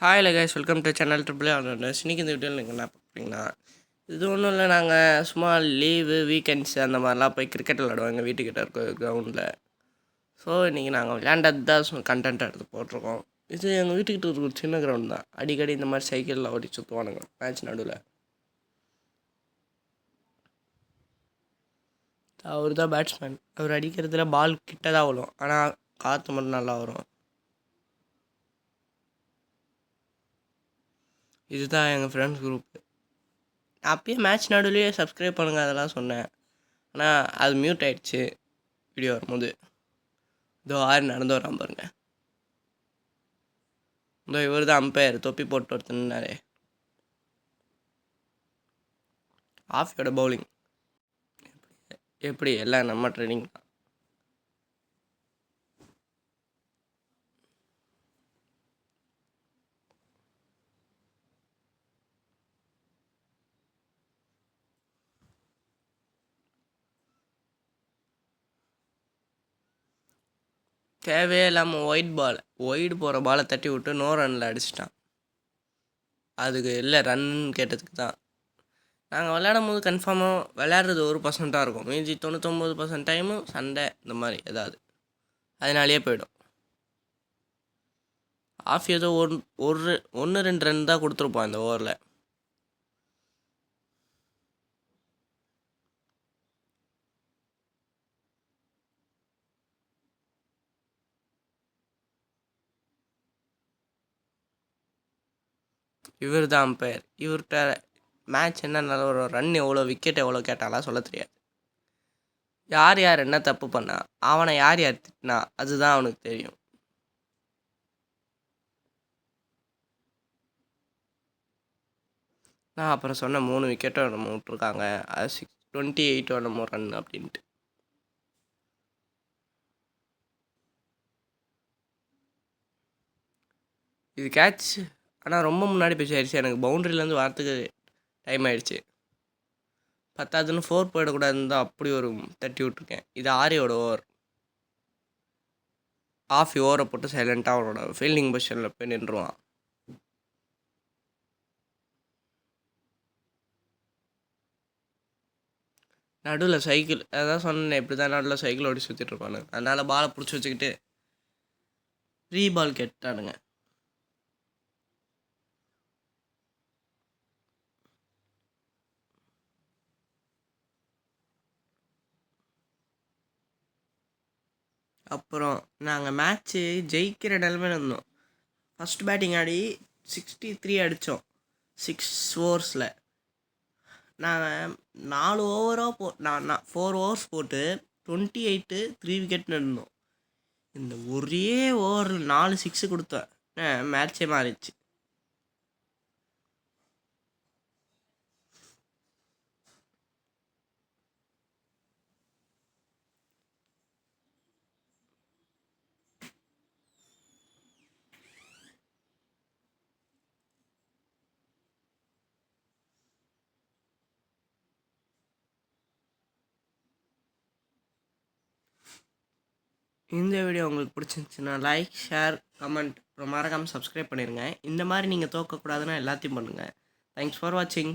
Hi guys, welcome to channel triple orders. இன்றைக்கி இந்த வீடியோவில் நீங்கள் என்ன பார்க்குறீங்கன்னா, இது ஒன்றும் இல்லை, நாங்கள் சும்மா லீவு வீக்கெண்ட்ஸ் அந்த மாதிரிலாம் போய் கிரிக்கெட் விளாடுவோம் எங்கள் வீட்டுக்கிட்ட இருக்க கிரவுண்டில். ஸோ இன்றைக்கி நாங்கள் விளையாண்டது தான் கண்டென்ட் எடுத்து போட்டிருக்கோம். இது எங்கள் வீட்டுக்கிட்ட இருக்க ஒரு சின்ன கிரவுண்ட் தான். அடிக்கடி இந்த மாதிரி சைக்கிளில் ஓடி சுற்றுவானுங்க மேட்ச் நடுவில். அவர் தான் பேட்ஸ்மேன். அவர் அடிக்கிறதுல பால் கிட்ட தான் விழும், ஆனால் காற்று மட்டும் நல்லா வரும். இதுதான் எங்கள் ஃப்ரெண்ட்ஸ் குரூப்பு. அப்பயே மேட்ச் நடுவுலேயே சப்ஸ்கிரைப் பண்ணுங்கள் அதெல்லாம் சொன்னேன், ஆனால் அது மியூட் ஆகிடுச்சு வீடியோ வரும்போது. இதோ நடந்து வரான் பாருங்க. இதோ இவர் தான் அம்பையர், தொப்பி போட்டு ஒருத்தனாரே. ஆஃபியோட பவுலிங் எப்படி எல்லாம் நம்ம ட்ரைனிங் தான். தேவையே இல்லாமல் ஒயிட் போகிற பாலை தட்டி விட்டு நோ ரனில் அடிச்சிட்டான். அதுக்கு இல்லை ரன்னு கேட்டதுக்கு தான். நாங்கள் விளையாடும் போது கன்ஃபார்மாக விளையாடுறது 1% இருக்கும், மீதி 99% டைமும் சண்டை இந்த மாதிரி ஏதாவது, அதனாலேயே போயிடும். ஆஃப் ஏதோ ஒரு 1-2 ரன் தான் கொடுத்துருப்போம் இந்த ஓவரில். இவர் தான் அம்பையர். இவர்கிட்ட மேட்ச் என்ன நிலவரம், ரன் எவ்வளோ, விக்கெட் எவ்வளோ கேட்டாலாம் சொல்ல தெரியாது. யார் யார் என்ன தப்பு பண்ணா, அவனை யார் யார் திட்டினா, அதுதான் அவனுக்கு தெரியும். நான் அப்புறம் சொன்ன 3 விக்கெட்டோ நம்ம விட்ருக்காங்க, அது 28 நம்ம ரன் அப்படின்ட்டு. இது கேட்ச், ஆனால் ரொம்ப முன்னாடி போய் ஆயிடுச்சு. எனக்கு பவுண்ட்ரிலேருந்து வரத்துக்கு டைம் ஆகிடுச்சு. பத்தாதுன்னு 4 போயிடக்கூடாதுன்னு தான் அப்படி ஒரு தட்டி விட்ருக்கேன். இது ஆரியோட ஓவர். ஆஃப் ஓவரை போட்டு சைலண்ட்டாக அவனோட ஃபீல்டிங் பொசிஷனில் போய் நின்றுவான். நடுவில் சைக்கிள், அதான் சொன்னேன், இப்படி தான் நடுவில் சைக்கிள் ஓடி சுற்றிட்டுருப்பானு. அதனால் பாலை பிடிச்சி வச்சுக்கிட்டு பால் கேட்டானுங்க. அப்புறம் நாங்கள் மேட்ச்சு ஜெயிக்கிற நிலமையில இருந்தோம். ஃபஸ்ட் பேட்டிங் ஆடி 63 அடித்தோம் 6 ஓவர்ஸில். நாங்கள் 4 ஓவராக நான் 4 ஓவர்ஸ் போட்டு 28 3 விக்கெட்னு இருந்தோம். இந்த ஒரே ஓவர் 4 6 கொடுத்தேன், மேட்சே மாறிடுச்சு. இந்த வீடியோ உங்களுக்கு பிடிச்சிருந்துச்சுன்னா லைக், ஷேர், கமெண்ட், அப்புறம் மறக்காமல் சப்ஸ்கிரைப் பண்ணிடுங்க. இந்த மாதிரி நீங்கள் தோக்கக்கூடாதுன்னா எல்லாத்தையும் பண்ணுங்கள். தேங்க்ஸ் ஃபார் வாட்சிங்.